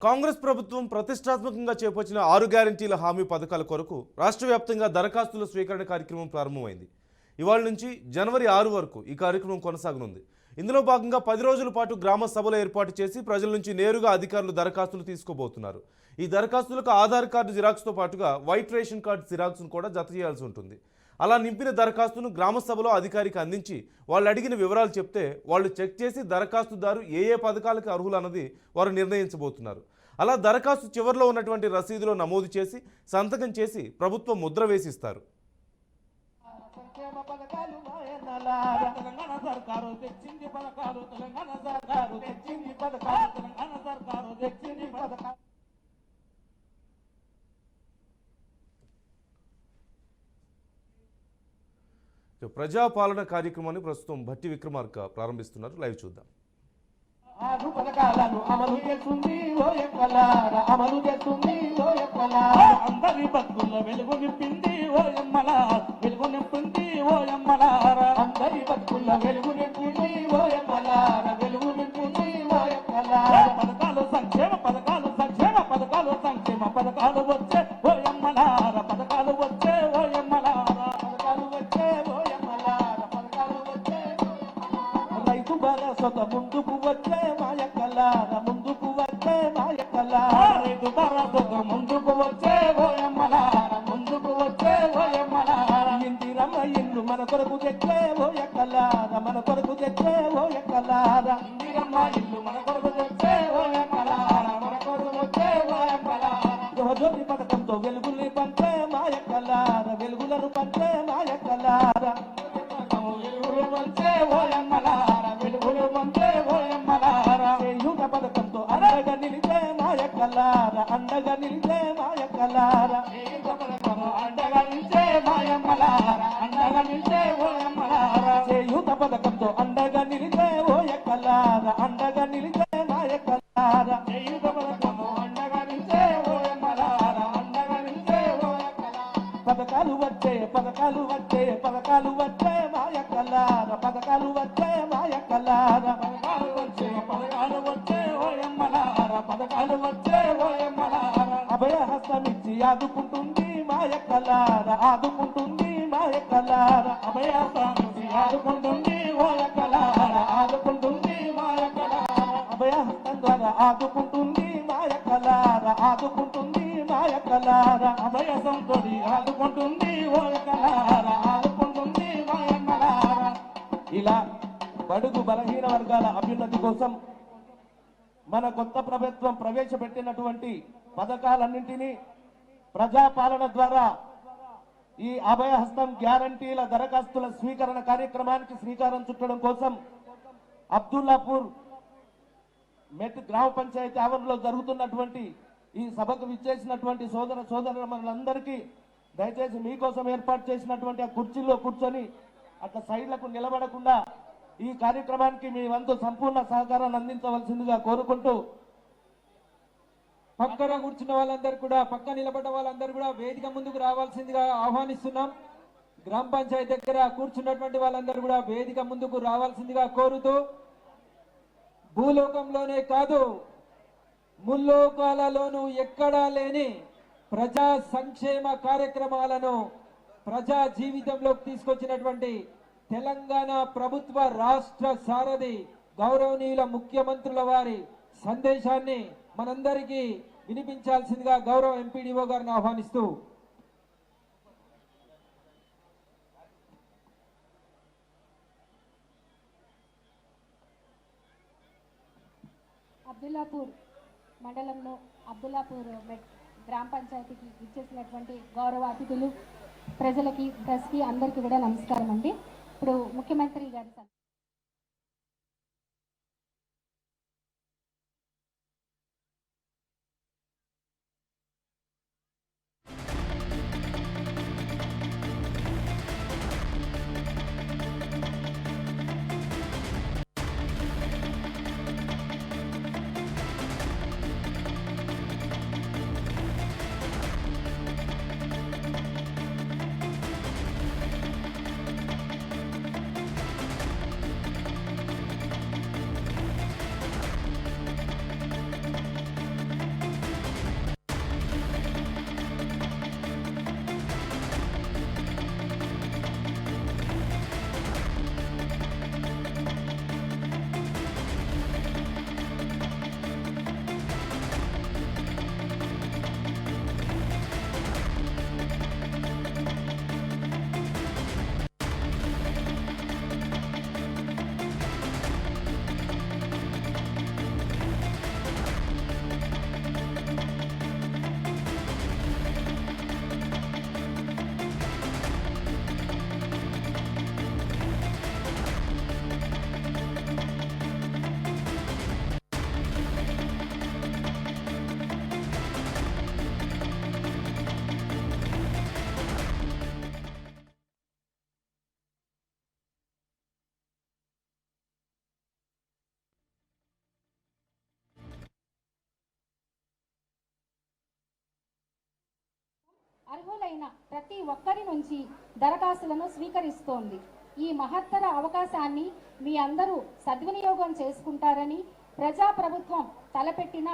కాంగ్రెస్ ప్రభుత్వం ప్రతిష్టాత్మకంగా చేపట్టిన 6 గ్యారెంటీల హామీ పథకాల కొరకు రాష్ట్ర వ్యాప్తంగా దరఖాస్తుల స్వీకరణ కార్యక్రమం ప్రారంభమైంది. ఇవాళ నుంచి జనవరి 6 వరకు ఈ కార్యక్రమం కొనసాగనుంది. ఇందులో భాగంగా 10 రోజుల పాటు గ్రామ సభలు ఏర్పాటు చేసి ప్రజల నుంచి నేరుగా అధికారులు దరఖాస్తులు తీసుకోబోతున్నారు. ఈ దరఖాస్తులకు ఆధార్ కార్డు జిరాక్స్తో పాటుగా వైట్ రేషన్ కార్డు జిరాక్స్ను కూడా జత చేయాల్సి ఉంటుంది. అలా నింపిన దరఖాస్తును గ్రామ సభలో అధికారికి అందించి వాళ్ళు అడిగిన వివరాలు చెప్తే వాళ్ళు చెక్ చేసి దరఖాస్తుదారు ఏ పథకాలకు అర్హులు అన్నది వారు నిర్ణయించబోతున్నారు. అలా దరఖాస్తు చివరిలో ఉన్నటువంటి రసీదులో నమోదు చేసి సంతకం చేసి ప్రభుత్వం ముద్ర వేసిస్తారు. ప్రజాపాలన కార్యక్రమాన్ని ప్రస్తుతం భట్టి విక్రమార్క ప్రారంభిస్తున్నారు. లైవ్ చూద్దాం. ఆరు పథకాలను అమలు చేస్తుంది అమలు చేస్తుంది అందరి బతుకుల్లో వెలుగు నింపింది ఓయమ్మల వెలుగు నింపింది ఓయమ్మలార అందరి బతుకుల్లో వెలుగు నింపింది ఓయమ్మలార వెలుగు నింపింది ఓయమ్మలార పథకాలు సంక్షేమ పథకాలు సంక్షేమ పథకాలు సంక్షేమ పథకాలు వచ్చే ఓయమ్మలార పథకాలు వచ్చే ఓయమ్మలార పథకాలు వచ్చే ఓయమ్మలార పథకాలు వచ్చే రైతు భరోసా ముందుకు వచ్చే ముందుకు వచ్చే రైతు భరోసా ముందుకు వచ్చే ఓయమ్మలార ముందుకు వచ్చే ఓయమ్మలార ఇందిరమ్మ ఇల్లు మన కొరకు తెచ్చే ఓయక్కలార మన కొరకు తెచ్చే ఓయక్కలార ఇందిరమ్మ ఇల్లు మన కొరకు తెచ్చే ఓయమ్మలార మన కొరకు వచ్చే ఓయమ్మలార గృహజ్యోతి పథకంతో వెలుగుల్ని పంచే మాయక్కలార వెలుగులను పంచే మాయక్కలార వెలుగులు పంచే ఓయమ్మలార వెలుగులు పంచే ఓయమ్మలార యుగ పథకంతో అండగా నిలిచే మాయక్కలార అండగా నిలిచే మాయక్కలార అండగా నిలిచే మాయమ్మలార అండగా నిలిచే ఓయమ్మలార యుగ పథకంతో అండగా నిలిచే ఓయక్కలార అండగా నిలిచే మాయక్కలార యుగ పథకము అండగా నిలిచే ఓయమ్మలార అండగా నిలిచే ఓయక్కలార పథకాలు వచ్చే పథకాలు వచ్చే పథకాలు వచ్చే మాయక్కలార పథకాలు వచ్చే మాయక్కలార పథకాలు వచ్చే పథకాలు వచ్చే ఓయమ్మలార పథకాలు వచ్చే ఓయమ్మలార అభయహస్తమిచ్చి ఆదుకుంటుంది మాయక్కలార ఆదుకుంటుంది మాయక్కలార అభయహస్తమిచ్చి ఆదుకుంటుంది ఓయక్కలార ఆదుకుంటుంది మాయక్కలార అభయహస్తం ద్వారా ఆదుకుంటుంది మాయక్కలార ఆదుకుంటుంది మాయక్కలార అభయహస్తంతో ఆదుకుంటుంది ఓయక్కలార ఆదుకుంటుంది మాయమ్మలార. ఇలా బడుగు బలహీన వర్గాల అభ్యున్నతి కోసం మన కొత్త ప్రభుత్వం ప్రవేశపెట్టినటువంటి పథకాలన్నింటినీ ప్రజాపాలన ద్వారా ఈ అభయహస్తం గ్యారంటీల దరఖాస్తుల స్వీకరణ కార్యక్రమానికి శ్రీకారం చుట్టడం కోసం అబ్దుల్లాపూర్ మెట్ గ్రామ పంచాయతీ ఆవరణలో జరుగుతున్నటువంటి ఈ సభకు విచ్చేసినటువంటి సోదర సోదరులందరికీ దయచేసి మీకోసం ఏర్పాటు చేసినటువంటి ఆ కుర్చీల్లో కూర్చొని అట్లా సైడ్లకు నిలబడకుండా ఈ కార్యక్రమానికి మీ వంతు సంపూర్ణ సహకారాన్ని అందించవలసిందిగా కోరుకుంటూ పక్కన కూర్చున్న వాళ్ళందరూ కూడా పక్క నిలబడ్డ వాళ్ళందరూ కూడా వేదిక ముందుకు రావాల్సిందిగా ఆహ్వానిస్తున్నాం. గ్రామ పంచాయతీ దగ్గర కూర్చున్నటువంటి వాళ్ళందరూ కూడా వేదిక ముందుకు రావాల్సిందిగా కోరుతూ భూలోకంలోనే కాదు ముల్లోకాలలోనూ ఎక్కడా లేని ప్రజా సంక్షేమ కార్యక్రమాలను ప్రజా జీవితంలోకి తీసుకొచ్చినటువంటి తెలంగాణ ప్రభుత్వ రాష్ట్ర సారథి గౌరవనీయుల ముఖ్యమంత్రుల వారి సందేశాన్ని మనందరికీ వినిపించాల్సిందిగా గౌరవ ఎంపీడీఓ గారిని ఆహ్వానిస్తూ అబ్దుల్లాపూర్ మండలంలో అబ్దుల్లాపూర్ గ్రామ పంచాయతీకి ఇచ్చేసినటువంటి గౌరవ అతిథులు ప్రజలకి ప్రెస్కి అందరికీ కూడా నమస్కారం అండి. ఇప్పుడు ముఖ్యమంత్రి గారి అర్హులైన ప్రతి ఒక్కరి నుంచి దరఖాస్తులను స్వీకరిస్తోంది. ఈ మహత్తర అవకాశాన్ని మీ అందరూ సద్వినియోగం చేసుకుంటారని, ప్రజాప్రభుత్వం తలపెట్టిన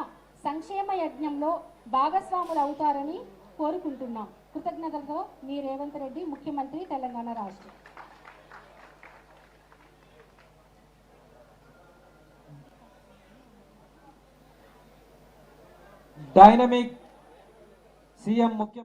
సంక్షేమ యజ్ఞంలో భాగస్వాములు అవుతారని కోరుకుంటున్నాం. కృతజ్ఞతలతో మీ రేవంత్ రెడ్డి, ముఖ్యమంత్రి, తెలంగాణ రాష్ట్రం. డైనమిక్ సీఎం ముఖ్య